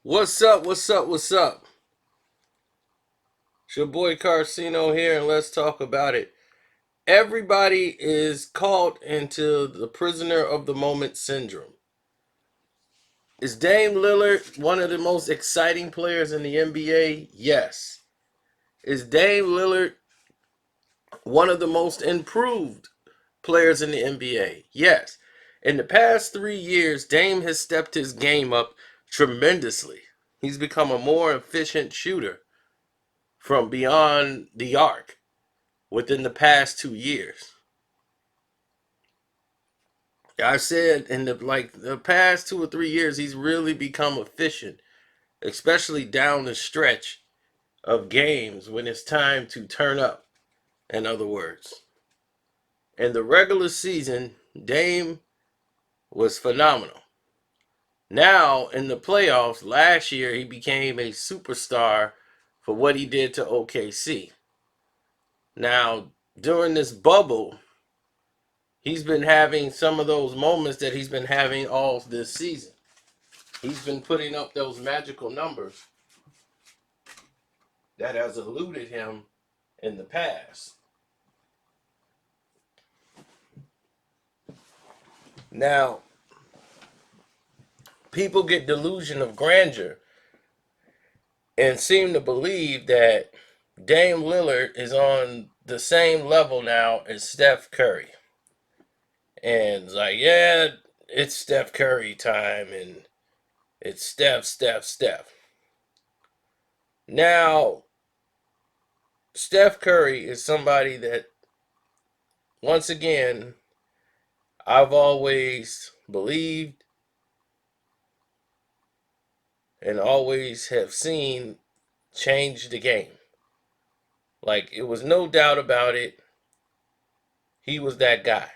What's up? What's up? What's up? It's your boy Carcino here, and let's talk about it. Everybody is caught into the prisoner of the moment syndrome. Is Dame Lillard one of the most exciting players in the NBA? Yes. Is Dame Lillard one of the most improved players in the NBA? Yes. In the past 3 years, Dame has stepped his game up tremendously. He's become a more efficient shooter from beyond the arc within the past 2 years. I said in the past 2 or 3 years, he's really become efficient, especially down the stretch of games when it's time to turn up. In other words, in the regular season, Dame was phenomenal. Now in the playoffs, last year he became a superstar for what he did to OKC. Now during this bubble, he's been having some of those moments that he's been having all this season. He's been putting up those magical numbers that has eluded him in the past. Now, people get delusion of grandeur and seem to believe that Dame Lillard is on the same level now as Steph Curry. And it's like, yeah, it's Steph Curry time and it's Steph. Now, Steph Curry is somebody that, once again, I've always believed and always have seen change the game. Like, it was no doubt about it. He was that guy.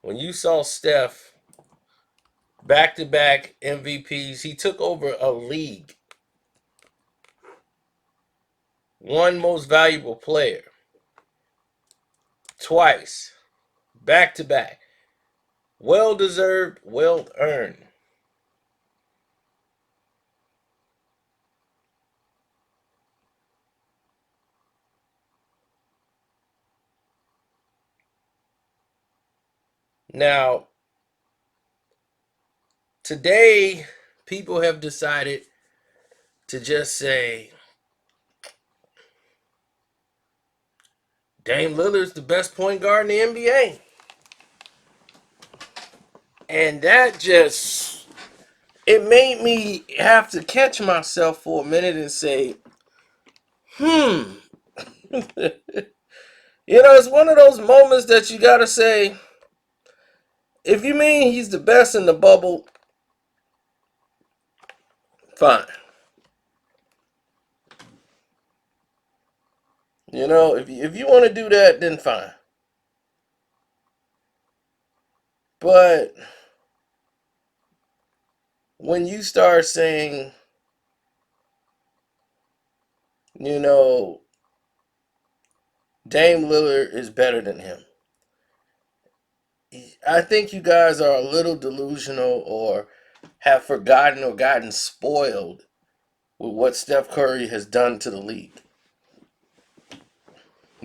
When you saw Steph back to back MVPs, he took over a league. One most valuable player. Twice. Back to back. Well deserved, well earned. Now, today, people have decided to just say Dame Lillard's the best point guard in the NBA. And that just, it made me have to catch myself for a minute and say, it's one of those moments that you gotta say, if you mean he's the best in the bubble, fine. If you want to do that, then fine. But when you start saying, you know, Dame Lillard is better than him, I think you guys are a little delusional or have forgotten or gotten spoiled with what Steph Curry has done to the league.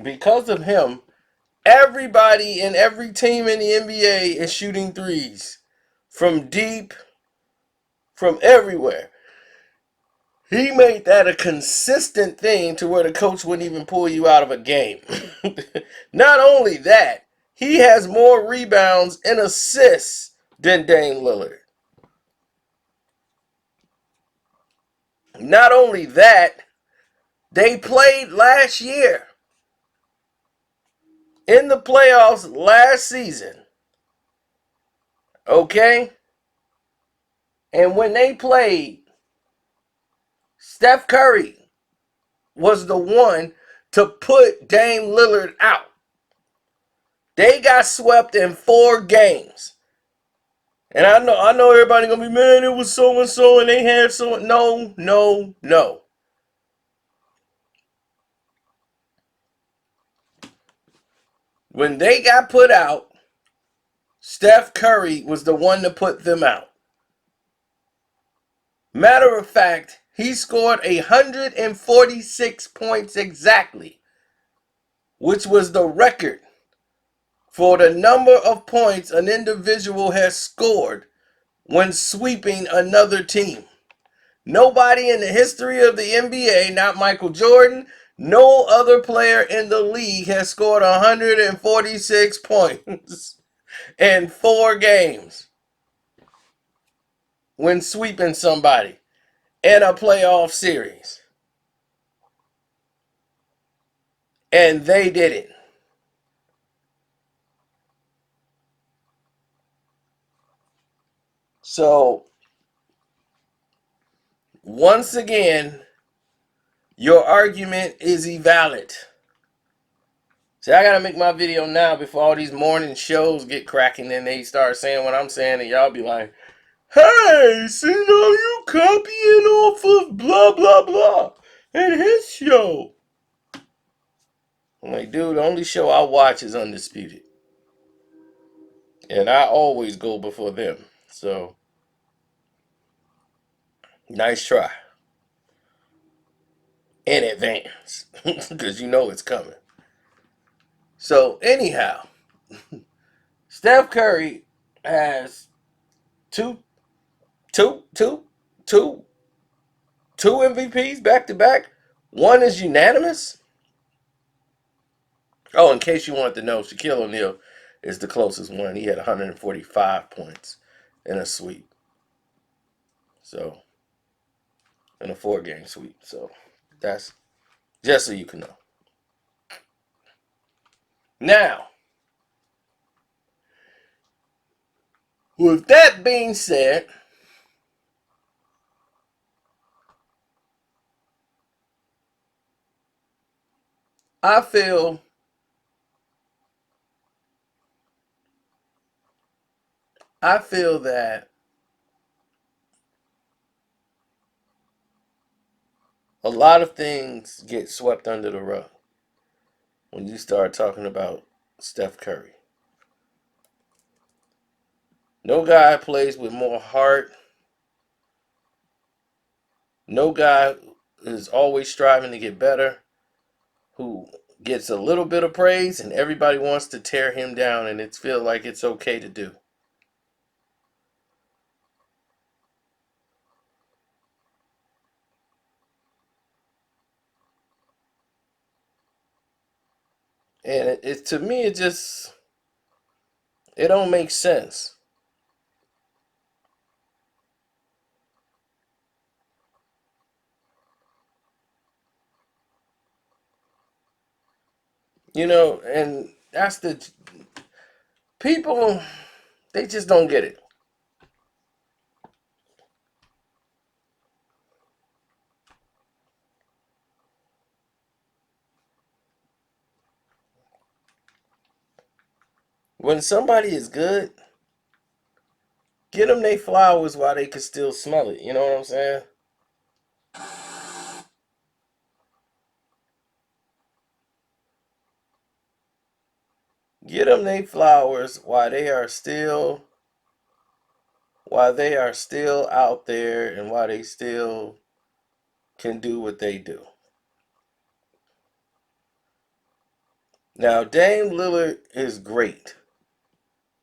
Because of him, everybody and every team in the NBA is shooting threes from deep, from everywhere. He made that a consistent thing to where the coach wouldn't even pull you out of a game. Not only that, he has more rebounds and assists than Dame Lillard. Not only that, they played last year in the playoffs last season. Okay? And when they played, Steph Curry was the one to put Dame Lillard out. They got swept in 4 games. And I know everybody gonna be, man, it was so and so and they had so. No. When they got put out, Steph Curry was the one to put them out. Matter of fact, he scored 146 points exactly, which was the record for the number of points an individual has scored when sweeping another team. Nobody in the history of the NBA, not Michael Jordan, no other player in the league has scored 146 points in 4 games when sweeping somebody in a playoff series. And they did it. So, once again, your argument is invalid. See, I gotta make my video now before all these morning shows get cracking and they start saying what I'm saying, and y'all be like, hey, see, now you copying off of blah, blah, blah and his show. I'm like, dude, the only show I watch is Undisputed. And I always go before them. So, nice try. In advance. Because you know it's coming. So, anyhow, Steph Curry has two, two, two, two, two MVPs back to back. One is unanimous. Oh, in case you wanted to know, Shaquille O'Neal is the closest one. He had 145 points in a sweep. So, in a 4-game sweep. So, that's just so you can know. Now, with that being said, I feel that a lot of things get swept under the rug when you start talking about Steph Curry. No guy plays with more heart. No guy is always striving to get better, who gets a little bit of praise and everybody wants to tear him down, and it feels like it's okay to do. And it to me, it don't make sense. You know, and that's the people, they just don't get it. When somebody is good, get them they flowers while they can still smell it. You know what I'm saying? Get them they flowers while they are still out there and while they still can do what they do. Now, Dame Lillard is great.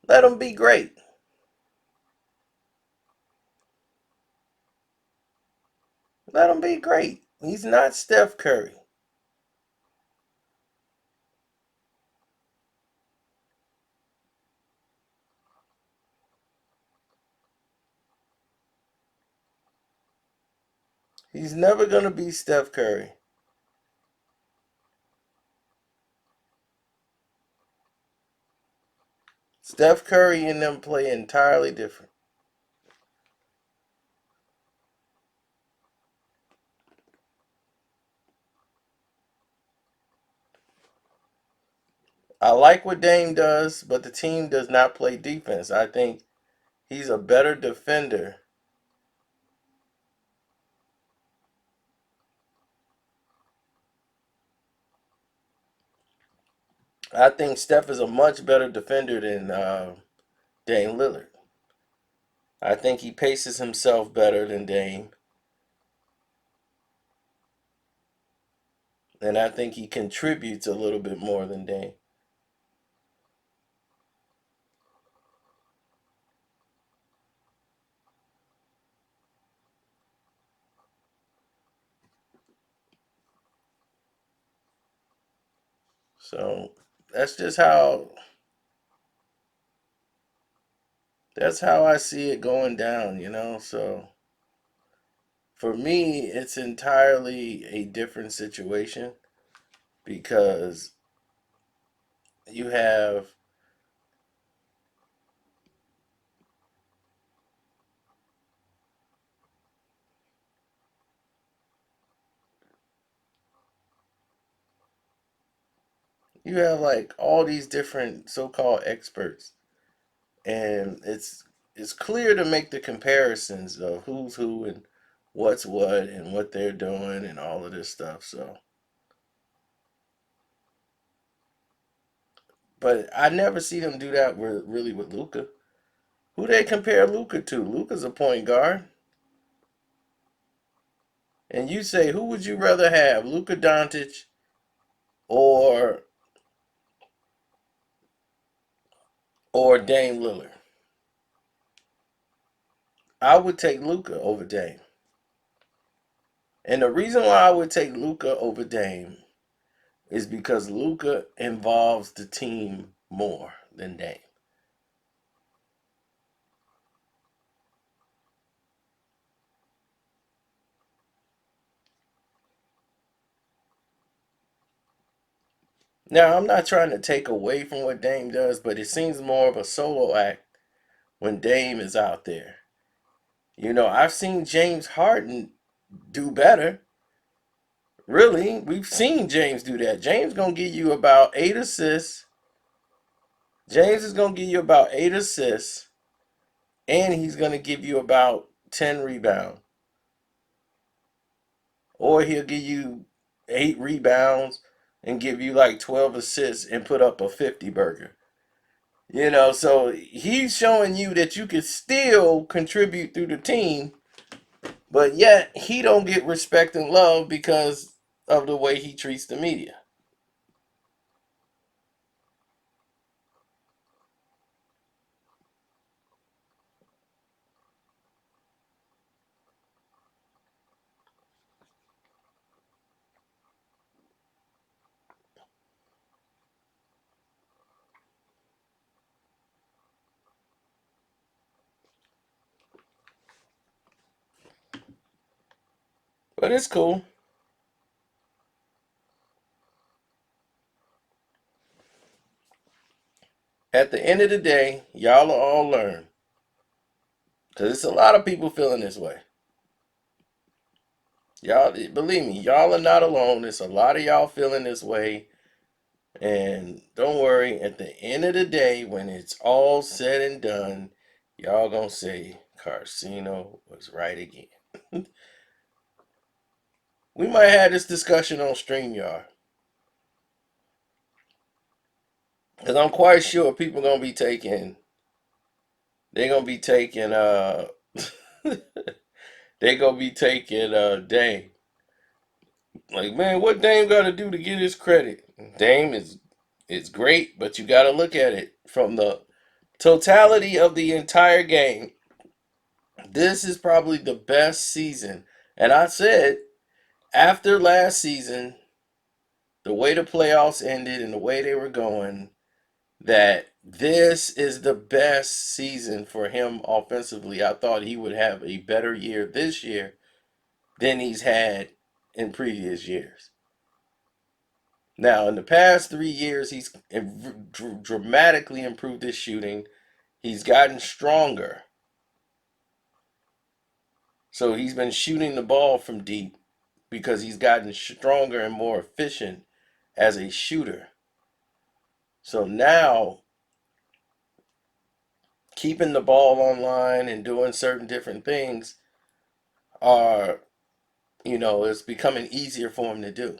Let him be great. Let him be great. He's not Steph Curry. He's never going to be Steph Curry. Steph Curry and them play entirely different. I like what Dame does, but the team does not play defense. I think he's a better defender. I think Steph is a much better defender than Dame Lillard. I think he paces himself better than Dame. And I think he contributes a little bit more than Dame. So that's just how I see it going down. So for me, it's entirely a different situation because you have like all these different so-called experts, and it's clear to make the comparisons of who's who and what's what and what they're doing and all of this stuff. So, but I never see them do that with really with Luca. Who they compare Luca to? Luca's a point guard. And you say, who would you rather have, Luka Doncic or Dame Lillard? I would take Luka over Dame. And the reason why I would take Luka over Dame is because Luka involves the team more than Dame. Now, I'm not trying to take away from what Dame does, but it seems more of a solo act when Dame is out there. I've seen James Harden do better. Really, we've seen James do that. James gonna give you about 8 assists. James is gonna give you about 8 assists, and he's gonna give you about 10 rebounds, or he'll give you 8 rebounds and give you like 12 assists and put up a 50 burger. So he's showing you that you can still contribute through the team, but yet he don't get respect and love because of the way he treats the media. But it's cool. At the end of the day, y'all will all learn. Because it's a lot of people feeling this way. Y'all, believe me, y'all are not alone. There's a lot of y'all feeling this way. And don't worry, at the end of the day, when it's all said and done, y'all gonna say Carcino was right again. We might have this discussion on StreamYard. Because I'm quite sure people gonna be taking, they're gonna be taking, they gonna be taking, Dame. Like, man, what Dame got to do to get his credit? Dame is great, but you got to look at it from the totality of the entire game. This is probably the best season. And I said, after last season, the way the playoffs ended and the way they were going, that this is the best season for him offensively. I thought he would have a better year this year than he's had in previous years. Now, in the past 3 years, he's dramatically improved his shooting. He's gotten stronger. So he's been shooting the ball from deep because he's gotten stronger and more efficient as a shooter. So now, keeping the ball online and doing certain different things are, it's becoming easier for him to do.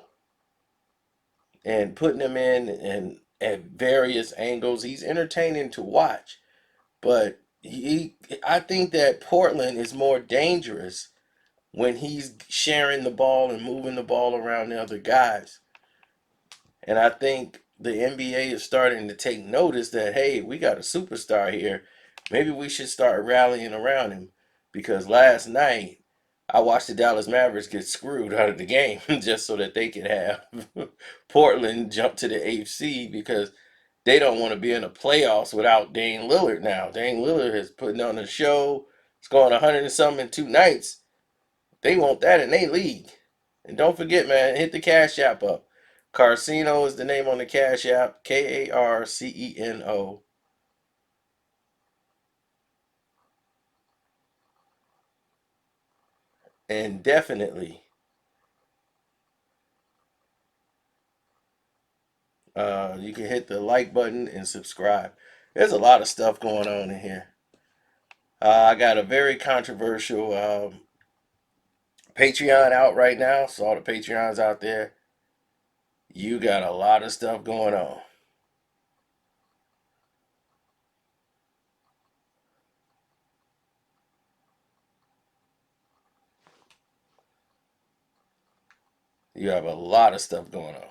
And putting him in and at various angles, he's entertaining to watch. But I think that Portland is more dangerous when he's sharing the ball and moving the ball around the other guys. And I think the NBA is starting to take notice that, hey, we got a superstar here. Maybe we should start rallying around him. Because last night, I watched the Dallas Mavericks get screwed out of the game just so that they could have Portland jump to the AFC because they don't want to be in the playoffs without Dame Lillard now. Dame Lillard has put on a show. It's going 100 and something in 2 nights. They want that in their league. And don't forget, man, hit the Cash App up. Carcino is the name on the Cash App. Carceno. And definitely, you can hit the like button and subscribe. There's a lot of stuff going on in here. I got a very controversial Patreon out right now. So all the Patreons out there, you got a lot of stuff going on. You have a lot of stuff going on.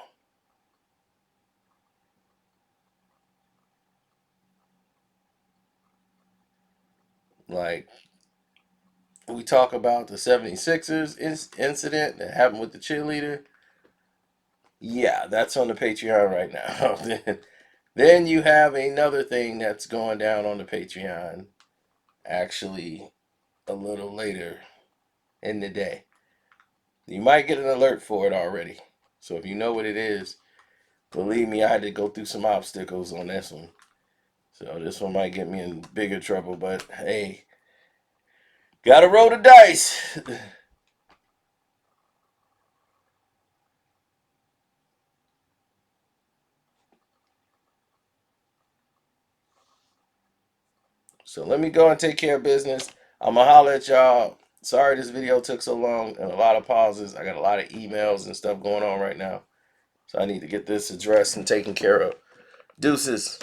Like, we talk about the 76ers incident that happened with the cheerleader. Yeah, that's on the Patreon right now. Then you have another thing that's going down on the Patreon actually a little later in the day. You might get an alert for it already. So if you know what it is, believe me, I had to go through some obstacles on this one. So this one might get me in bigger trouble, but hey, gotta roll the dice. So let me go and take care of business. I'm gonna holler at y'all. Sorry this video took so long and a lot of pauses. I got a lot of emails and stuff going on right now. So I need to get this addressed and taken care of. Deuces.